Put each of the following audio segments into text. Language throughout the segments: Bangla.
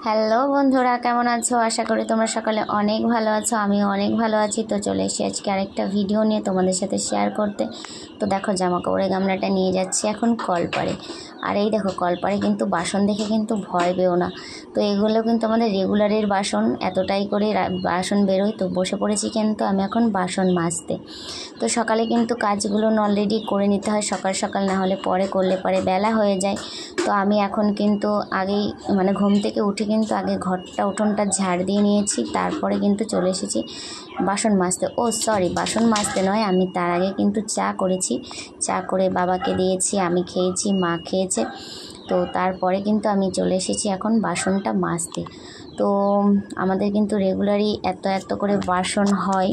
হ্যালো বন্ধুরা, কেমন আছো? আশা করি তোমরা সকালে অনেক ভালো আছো। আমিও অনেক ভালো আছি। তো চলে এসেছি আজকে আরেকটা ভিডিও নিয়ে তোমাদের সাথে শেয়ার করতে। তো দেখো, জামা কাপড়ের গামলাটা নিয়ে যাচ্ছি এখন কলপাড়ে। আর এই দেখো, কলপাড়ে কিন্তু বাসন দেখে কিন্তু ভয় পেও না। তো এগুলো কিন্তু আমাদের রেগুলারের বাসন, এতটাই করে বাসন বেরোয়। তো বসে পড়েছি কিন্তু আমি এখন বাসন মাজতে। তো সকালে কিন্তু কাজগুলো অলরেডি করে নিতে হয় সকাল সকাল, না হলে পরে করলে পরে বেলা হয়ে যায়। তো আমি এখন কিন্তু আগেই ঘুম থেকে উঠে কিন্তু আগে উঠোনটা ঝাড় দিয়ে নিয়েছি, তারপরে কিন্তু চলে এসেছি বাসন মাজতে। সরি, বাসন মাজতে নয়, আমি তার আগে কিন্তু চা করেছি। চা করে বাবাকে দিয়েছি, আমি খেয়েছি, মা খেয়েছে। তো তারপরে কিন্তু আমি চলে এসেছি এখন বাসনটা মাজতে। তো আমাদের কিন্তু রেগুলারই এত করে বাসন হয়।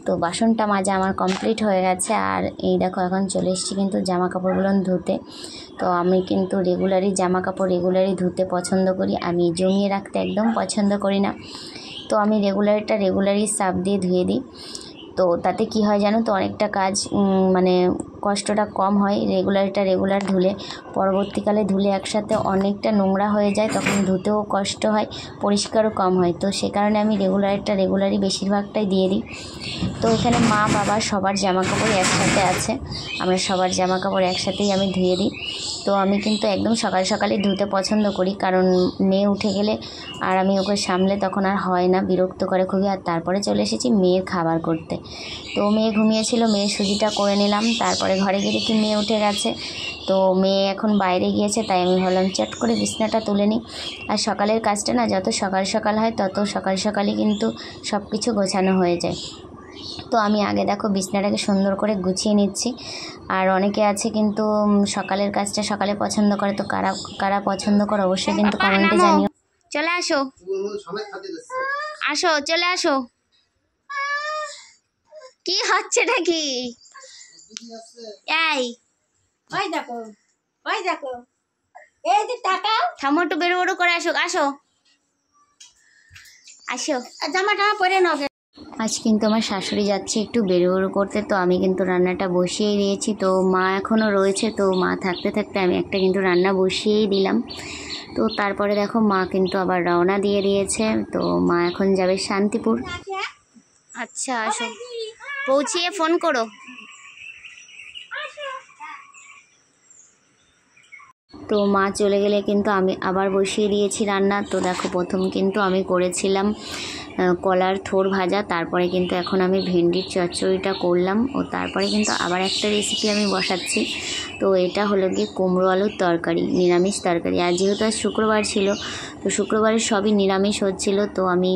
তো বাসনটা মাজা আমার কমপ্লিট হয়ে গেছে। আর এই দেখো, এখন চলে এসেছি কিন্তু জামা কাপড়গুলো ধুতে। তো আমি কিন্তু জামা কাপড় রেগুলারই ধুতে পছন্দ করি, আমি জমিয়ে রাখতে একদম পছন্দ করি না। তো আমি রেগুলারই সার্ফ দিয়ে ধুয়ে দিই। তো তাতে কি হয় জানো তো, অনেকটা কাজ কষ্টটা কম হয়। রেগুলার ধুলে, পরবর্তীকালে ধুলে একসাথে অনেকটা নোংরা হয়ে যায়, তখন ধুতেও কষ্ট হয়, পরিষ্কারও কম হয়। তো সে কারণে আমি রেগুলারই বেশিরভাগটাই দিয়ে দিই। তো এখানে মা বাবা সবার জামা কাপড় একসাথে আছে, আমরা সবার জামা কাপড় একসাথেই আমি ধুয়ে দিই। তো আমি কিন্তু একদম সকালে ধুতে পছন্দ করি, কারণ মেয়ে উঠে গেলে আর আমি ওকে সামলে তখন আর হয় না, বিরক্ত করে খুবই। আর তারপরে চলে এসেছি মেয়ের খাবার করতে। তো মেয়ে ঘুমিয়েছিল, মেয়ের সুজিটা করে নিলাম। তারপরে ঘরে গিয়ে দেখি মেয়ে উঠে গেছে। তো মেয়ে এখন বাইরে গিয়েছে, তাই আমি ভাবলাম চট করে বিছনাটা তুলে নিই। আর সকালের কাজটা না যত সকাল হয় তত সকালই কিন্তু সব কিছু গোছানো হয়ে যায়। তো আমি আগে দেখো বিছনাটাকে সুন্দর করে গুছিয়ে নিচ্ছি। আর অনেকে আছে কিন্তু সকালের কাজটা সকালে পছন্দ করে। তো কারা কারা পছন্দ করে অবশ্যই কিন্তু কমেন্টে জানিও। চলে আসো, চলে আসো। কি হচ্ছেটা কি? ওই দেখো এই যে টাকা থামো, একটু বেরো করে আসো। জামাটা পরে নাও। আজ কিন্তু আমার শাশুড়ি যাচ্ছে একটু বেরো করতে। তো আমি কিন্তু রান্নাটা বসিয়েই দিয়েছি। তো মা এখনও রয়েছে, তো মা থাকতে আমি একটা কিন্তু রান্না বসিয়েই দিলাম। তো তারপরে দেখো, মা কিন্তু আবার রওনা দিয়ে দিয়েছে। তো মা এখন যাবে শান্তিপুর। আচ্ছা, আসো, পৌঁছিয়ে ফোন করো। তো মা চলে গেলে কিন্তু আমি আবার বসিয়ে দিয়েছি রান্না। তো দেখো, প্রথম কিন্তু আমি করেছিলাম কলার থোড় ভাজা, তারপরে কিন্তু এখন আমি ভেন্ডির চচ্চড়িটা করলাম। ও তারপরে কিন্তু আবার একটা রেসিপি আমি বসাচ্ছি। তো এটা হলো গিয়ে কুমড়ো আলুর তরকারি, নিরামিষ তরকারি। আর যেহেতু আজ শুক্রবার ছিল, তো শুক্রবারে সবই নিরামিষ হচ্ছিল। তো আমি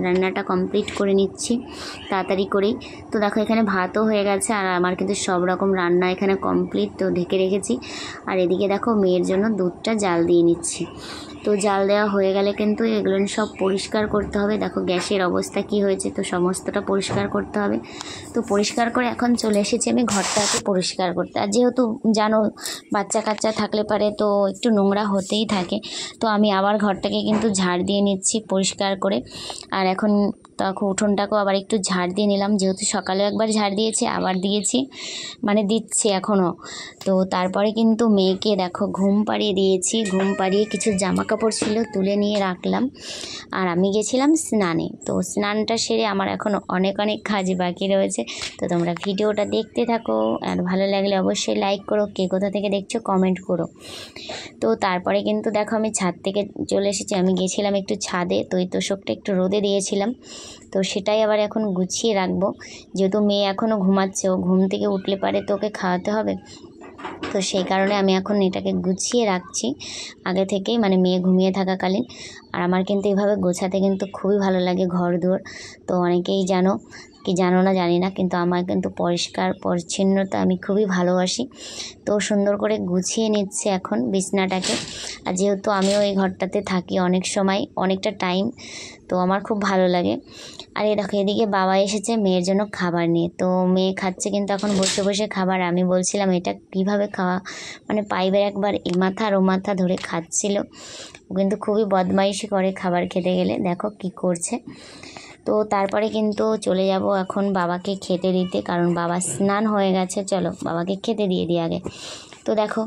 রান্নাটা কমপ্লিট করে নিচ্ছি তাড়াতাড়ি করেই। তো দেখো, এখানে ভাতও হয়ে গেছে, আর আমার কিন্তু সব রকম রান্না এখানে কমপ্লিট। তো ঢেকে রেখেছি। আর এদিকে দেখো, মেয়ের জন্য দুধটা জাল দিয়ে নিচ্ছি। তো জাল দেওয়া হয়ে গেলে কিন্তু এগুলো সব পরিষ্কার করতে হবে। দেখো গ্যাসের অবস্থা কি হয়েছে, তো সমস্তটা পরিষ্কার করতে হবে। তো পরিষ্কার করে এখন চলে এসেছি আমি ঘরটাকে পরিষ্কার করতে। আর যেহেতু জানো, বাচ্চা কাচ্চা থাকলে পারে তো একটু নোংরা হতেই থাকে। তো আমি আবার ঘরটাকে কিন্তু ঝাড় দিয়ে নিচ্ছি পরিষ্কার করে। আর এখন তখন উঠোনটাকেও আবার একটু ঝাড় দিয়ে নিলাম, যেহেতু সকালেও একবার ঝাড় দিয়েছি, আবার দিচ্ছি এখনও। তো তারপরে কিন্তু মেয়েকে দেখো ঘুম পাড়িয়ে দিয়েছি। ঘুম পাড়িয়ে কিছু জামা কাপড় ছিল তুলে নিয়ে রাখলাম। আর আমি গেছিলাম স্নানে। তো স্নানটা সেরে আমার এখনও অনেক কাজ বাকি রয়েছে। তো তোমরা ভিডিওটা দেখতে থাকো, আর ভালো লাগলে অবশ্যই লাইক করো, কে কোথা থেকে দেখছো কমেন্ট করো। তো তারপরে কিন্তু দেখো, আমি ছাদ থেকে চলে এসেছি। আমি গেছিলাম একটু ছাদে, তো এই তোষকটা একটু রোদে দিয়েছিলাম। তো সেটাই আবার এখন গুছিয়ে রাখবো, যেহেতু মেয়ে এখনও ঘুমাচ্ছে। ও ঘুম থেকে উঠলে পারে তো ওকে খাওয়াতে হবে। তো সেই কারণে আমি এখন এটাকে গুছিয়ে রাখছি আগে থেকেই, মেয়ে ঘুমিয়ে থাকাকালীন। আর আমার কিন্তু এইভাবে গোছাতে কিন্তু খুবই ভালো লাগে ঘর দুয়ার। তো অনেকেই জানো কি জানো না জানি না, কিন্তু আমার কিন্তু পরিষ্কার পরিচ্ছন্নতা আমি খুবই ভালোবাসি। তো সুন্দর করে গুছিয়ে নিচ্ছে এখন বিছনাটাকে। আর যেহেতু আমিও এই ঘরটাতে থাকি অনেক সময়, অনেকটা টাইম, তো আমার খুব ভালো লাগে। আর এই দেখো, এদিকে বাবা এসেছে মেয়ের জন্য খাবার নিয়ে। তো মেয়ে খাচ্ছে কিন্তু এখন বসে খাবার। আমি বলছিলাম এটা কিভাবে খাওয়া, পাইপের একবার এ মাথা আর ও মাথা ধরে খাচ্ছিল। ও কিন্তু খুবই বদমাইশি করে খাবার খেতে গেলে, দেখো কি করছে। তো তারপরে কিন্তু চলে যাব এখন বাবাকে খেতে দিতে, কারণ বাবা স্নান হয়ে গেছে। চলো বাবাকে খেতে দিয়ে দিই আগে। তো দেখো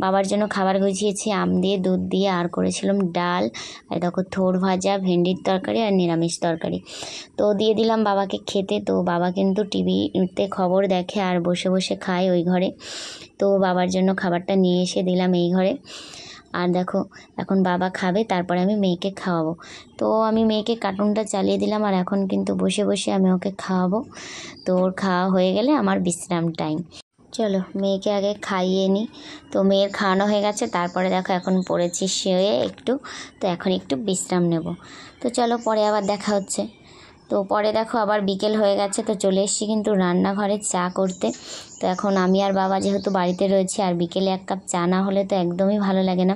বাবার জন্য খাবার গুছিয়েছি আম দিয়ে দুধ দিয়ে, আর করেছিলাম ডাল, আর দেখো থোড় ভাজা, ভেন্ডির তরকারি আর নিরামিষ তরকারি। তো দিয়ে দিলাম বাবাকে খেতে। তো বাবা কিন্তু টিভিতে খবর দেখে আর বসে বসে খায় ওই ঘরে। তো বাবার জন্য খাবারটা নিয়ে এসে দিলাম এই ঘরে। আর দেখো এখন বাবা খাবে, তারপরে আমি মেয়েকে খাওয়াবো। তো আমি মেয়েকে কার্টুনটা চালিয়ে দিলাম, আর এখন কিন্তু বসে বসে আমি ওকে খাওয়াবো। তো ওর খাওয়া হয়ে গেলে আমার বিশ্রাম টাইম। চলো মেয়েকে আগে খাইয়ে নিই। তো মেয়ের খাওয়ানো হয়ে গেছে, তারপরে দেখো এখন পড়েছি শুয়ে একটু। তো এখন একটু বিশ্রাম নেব। তো চলো পরে আবার দেখা হচ্ছে। তো পরে দেখো আবার বিকেল হয়ে গেছে, তো চলে এসেছি কিন্তু রান্নাঘরে চা করতে। তো এখন আমি আর বাবা যেহেতু বাড়িতে রয়েছি, আর বিকেলে 1 কাপ চা না হলে তো একদমই ভালো লাগে না।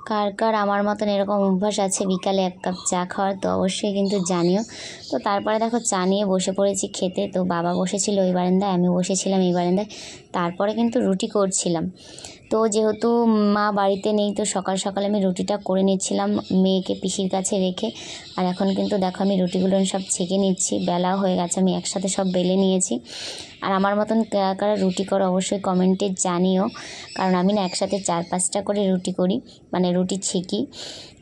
কার কার আমার মতন এরকম অভ্যাস আছে বিকালে 1 কাপ চা খাওয়ার, তো অবশ্যই কিন্তু জানিও। তো তারপরে দেখো চা নিয়ে বসে পড়েছি খেতে। তো বাবা বসেছিল ওই বারান্দায়, আমি বসেছিলাম এই বারান্দায়। তারপরে কিন্তু রুটি করছিলাম। তো যেহেতু মা বাড়িতে নেই, তো সকাল সকাল আমি রুটিটা করে নিচ্ছিলাম মেয়েকে পিসির কাছে রেখে। আর এখন কিন্তু দেখো আমি রুটিগুলো সব ছেঁকে নিচ্ছি, বেলাও হয়ে গেছে, আমি একসাথে সব বেলে নিয়েছি। আর আমার মতন কারা কারা রুটি করো অবশ্যই কমেন্টে জানিও, কারণ আমি না একসাথে 4-5টা করে রুটি করি, মানে রুটি ছেঁকি।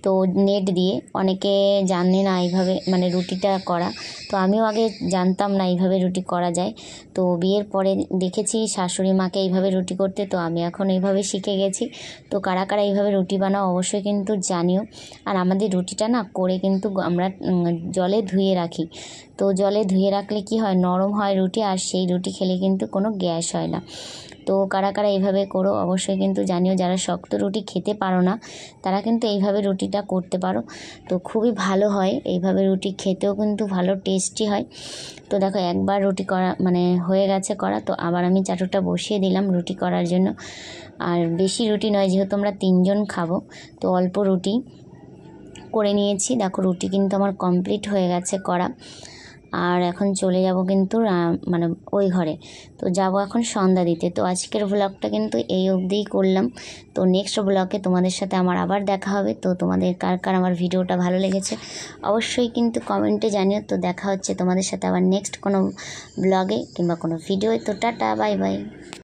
তো নেট দিয়ে অনেকে জানে না এইভাবে মানে রুটিটা করা। তো আমিও আগে জানতাম না এইভাবে রুটি করা যায়। তো বিয়ের পরে দেখেছি শাশুড়ি মাকে এইভাবে রুটি করতে, তো আমি এখন এইভাবে শিখে গেছি। তো কারা কারা এইভাবে রুটি বানাও অবশ্যই কিন্তু জানিও। আর আমাদের রুটিটা না করে কিন্তু আমরা জলে ধুয়ে রাখি। তো জলে ধুয়ে রাখলে কি হয়, নরম হয় রুটি, আর সেই রুটি খেলে কিন্তু কোনো গ্যাস হয় না। তো কারা কারা এইভাবে করো অবশ্যই কিন্তু জানিও। যারা শক্ত রুটি খেতে পারো না তারা কিন্তু এইভাবে রুটিটা করতে পারো। তো খুবই ভালো হয় এইভাবে রুটি খেতেও কিন্তু ভালো টেস্টি হয়। তো দেখো একবার রুটি করা মানে হয়ে গেছে করা, তো আবার আমি চাটুটা বসিয়ে দিলাম রুটি করার জন্য। আর বেশি রুটি নয়, যেহেতু আমরা 3 জন খাবো, তো অল্প রুটি করে নিয়েছি। দেখো রুটি কিন্তু আমার কমপ্লিট হয়ে গেছে করা। আর এখন চলে যাব কিন্তু মানে ওই ঘরে। তো যাব এখন সন্ধ্যা দিতে। তো আজকের ব্লগটা কিন্তু এই অবধিই করলাম। তো নেক্সট ব্লগে তোমাদের সাথে আমার আবার দেখা হবে। তো তোমাদের কার কার আমার ভিডিওটা ভালো লেগেছে অবশ্যই কিন্তু কমেন্টে জানিও। তো দেখা হচ্ছে তোমাদের সাথে আবার নেক্সট কোনো ব্লগে কিংবা কোনো ভিডিওতে। তো টাটা, বাই বাই।